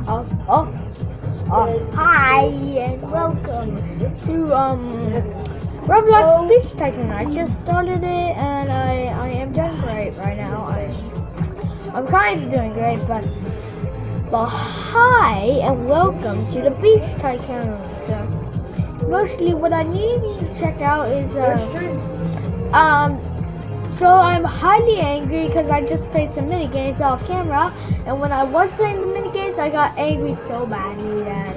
Hi and welcome to Roblox Speech Tycoon. I just started it and I am doing great right now. I'm kind of doing great, but hi and welcome to the Beach Tycoon. So mostly what I need to check out is so I'm highly angry because I just played some mini games off camera, and when I was playing the mini games, I got angry so badly that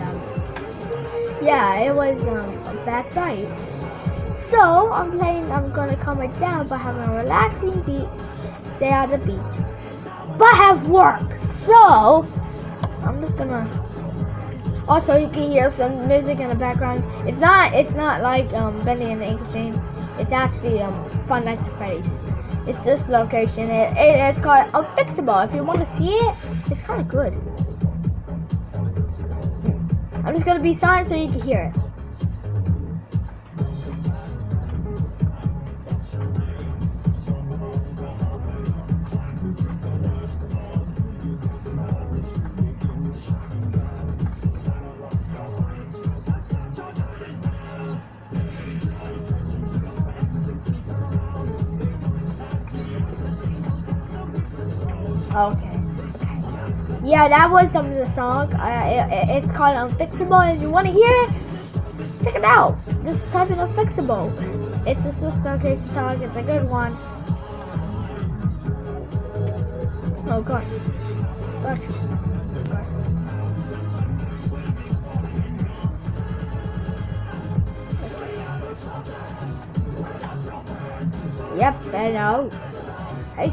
yeah, it was a bad sight. So I'm gonna calm it down by having a relaxing day at the beach, but I have work. So I'm just gonna. Also, you can hear some music in the background. It's not like Benny and the Ink Machine. It's actually Fun Nights at Freddy's. It's this location. It's called Unfixable. If you want to see it, it's kind of good. I'm just gonna be silent so you can hear it. Okay. Yeah, that was the song. It's called Unfixable. If you want to hear it, check it out. Just type in Unfixable. It's this little staircase song. It's a good one. Oh gosh. Yep, I know. Hey.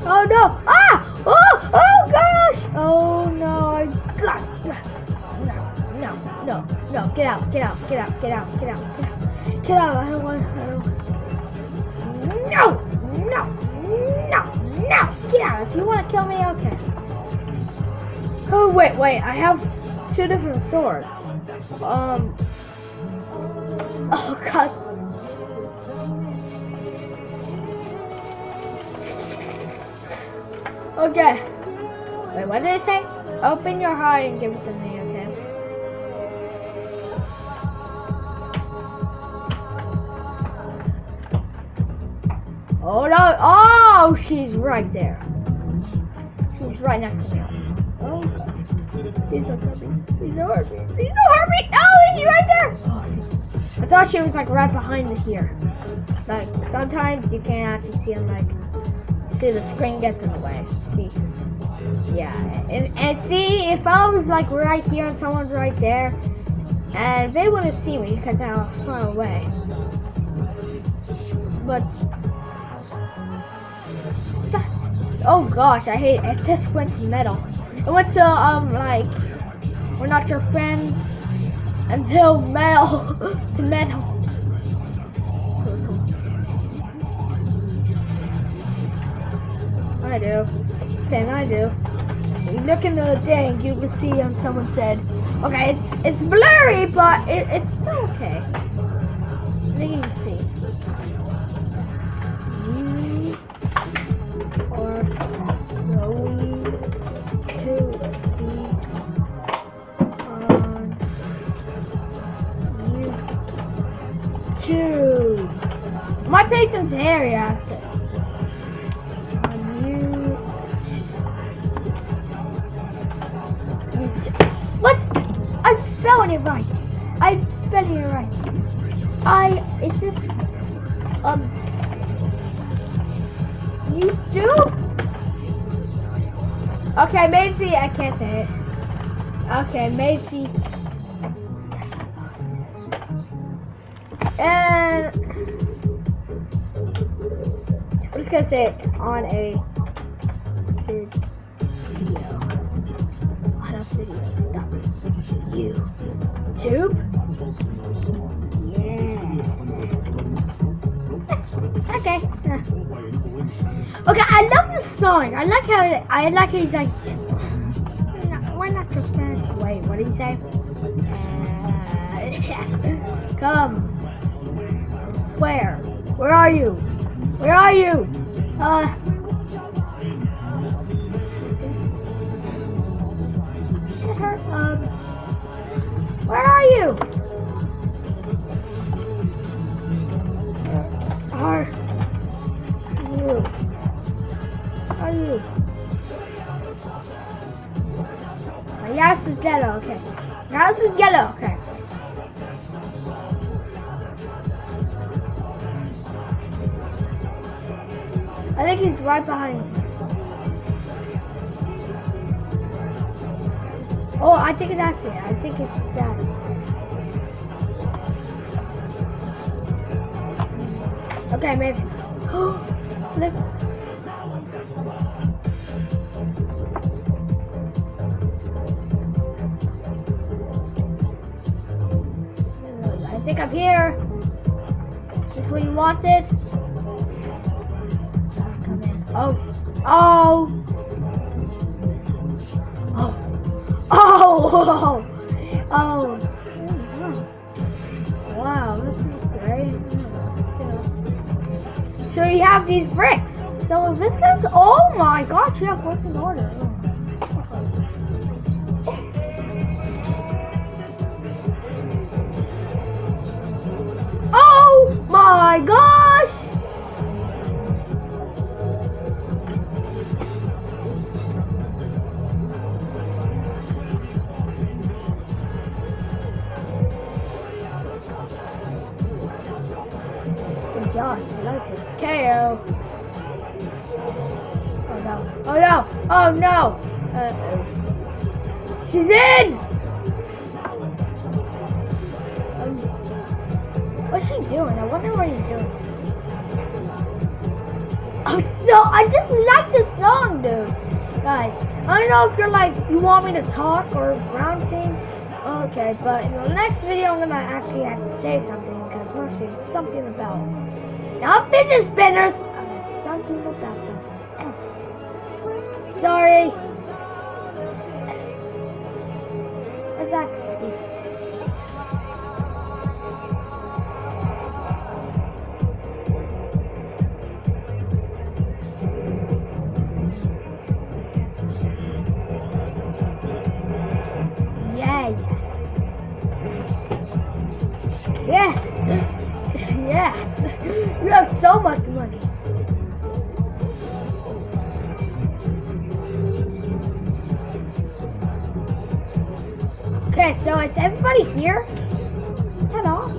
Oh no! Ah! Oh gosh! Oh no! God! No! Get out! I don't want. No! Get out! If you want to kill me, okay. Oh wait! I have two different swords. Oh God. Okay. Wait, what did it say? Open your heart and give it to me, okay? Oh no! Oh, she's right there. She's right next to me. Oh, please don't hurt me. Please don't hurt me. Please don't hurt me! Oh, she's right there! Oh, I thought she was like right behind me here. Like sometimes you can't actually see them. Like. See, the screen gets in the way. See, yeah, and see, if I was like right here and someone's right there, and they wouldn't see me because I'm far away. But oh gosh, I hate it. It just went to metal. It went to like we're not your friends until metal to metal. I do. Saying I do. You look in the thing, you can see someone said, okay, it's blurry, but it's still okay. I think you can see. You are going to be on YouTube. My patient's area. What? I'm spelling it right. Is this YouTube? Okay, maybe I can't say it. Okay, maybe. And I'm just gonna say it on a video. On a video stuff. YouTube? Yeah. Okay. Okay, I love this song. I like how he's like, we're not just friends. Wait, what did he say? Come. Where? Where are you? Where are you? you? Where are you? My house is yellow, okay. My house is yellow, okay. I think he's right behind me. Oh, I think that's it. I think it's that. Okay, maybe. Look. I think I'm here. Is this what you wanted? Come in. Oh. Oh. Oh. Oh. Wow, this is great. So you have these bricks. So this is, oh my gosh, you have working order. Oh my gosh! Gosh, I like this KO. Oh no. Oh no. Oh no. She's in! What's she doing? I wonder what he's doing. Oh, so I just like this song, dude. Guys, I don't know if you're like, you want me to talk or ground team. Okay, but in the next video, I'm gonna actually have to say something because mostly it's something about. Not fidget spinners. Something about them. Sorry. What's that? Yeah, yes. Yes. Yes. You have so much money. Okay, so is everybody here? Is that all?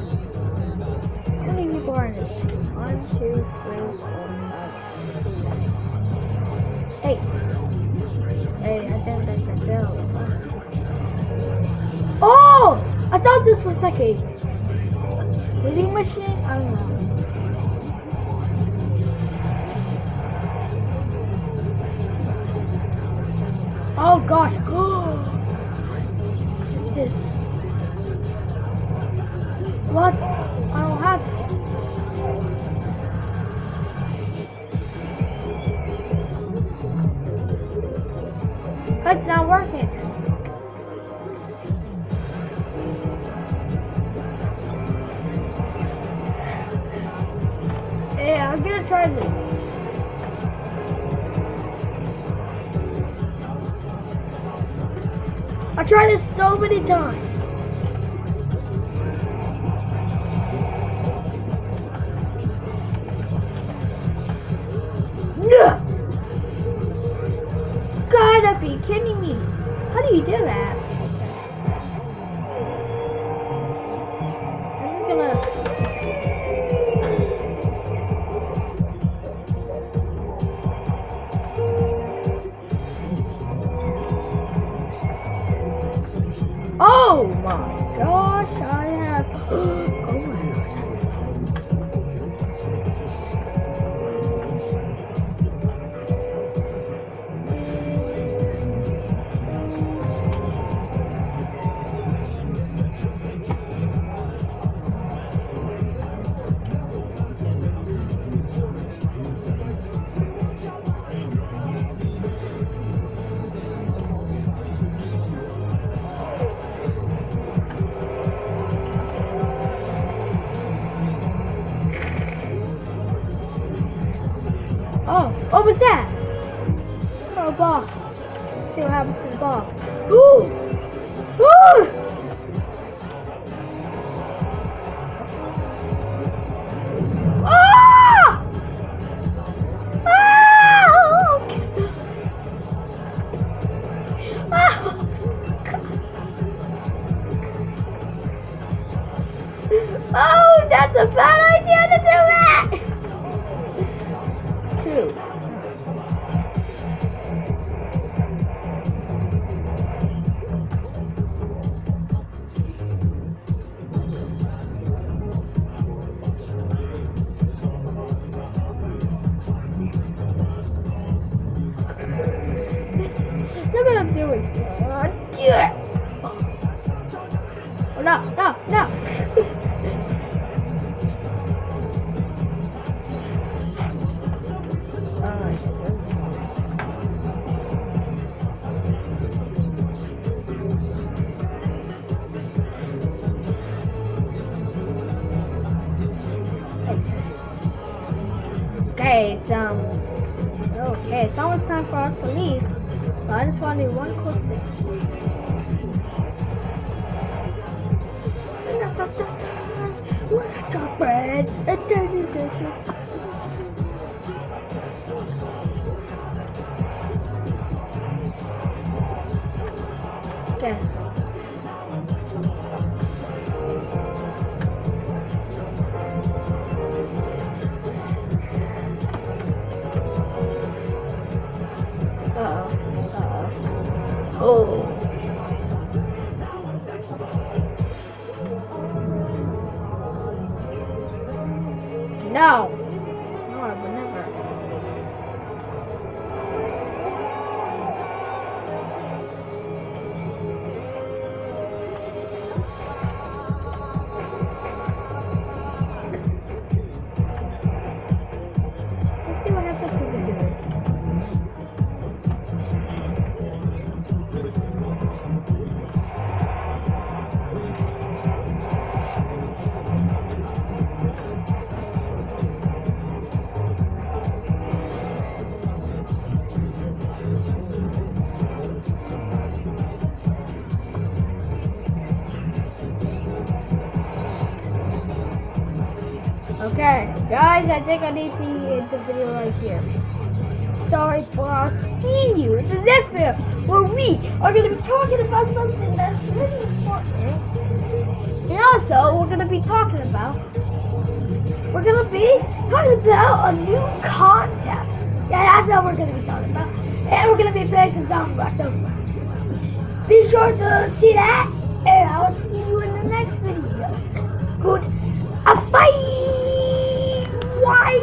How many people are in this? 1, 2, 3, 4, 5, 6, 8. Hey, I think that's it. Oh! I thought this was like a reading machine? I don't know. Oh gosh. What's this? What? I don't have it. It's not working. Yeah, I'm gonna try this. I tried this so many times. No! Gotta be kidding me. How do you do that? I'm just gonna... Oh my gosh, I have... Oh my gosh. Oh, what was that? Oh, a ball. Let's see what happens to the ball. Ooh! Ooh! that's a bad idea to do that! 2. Look what I'm doing. Yeah. Oh, no, no, no. Okay, it's almost time for us to leave. But I just want to do one quick thing. Chocolate. Okay. Oh. No. No, I would never. Let's see what happens if we do this. Okay, guys, I think I need to end the video right here. Sorry, but I'll see you in the next video where we are going to be talking about something that's really important. And also, we're going to be talking about a new contest. Yeah, that's what we're going to be talking about. And we're going to be playing some zombie rush. So be sure to see that, and I will see you in the next video. Good. Bye. Why?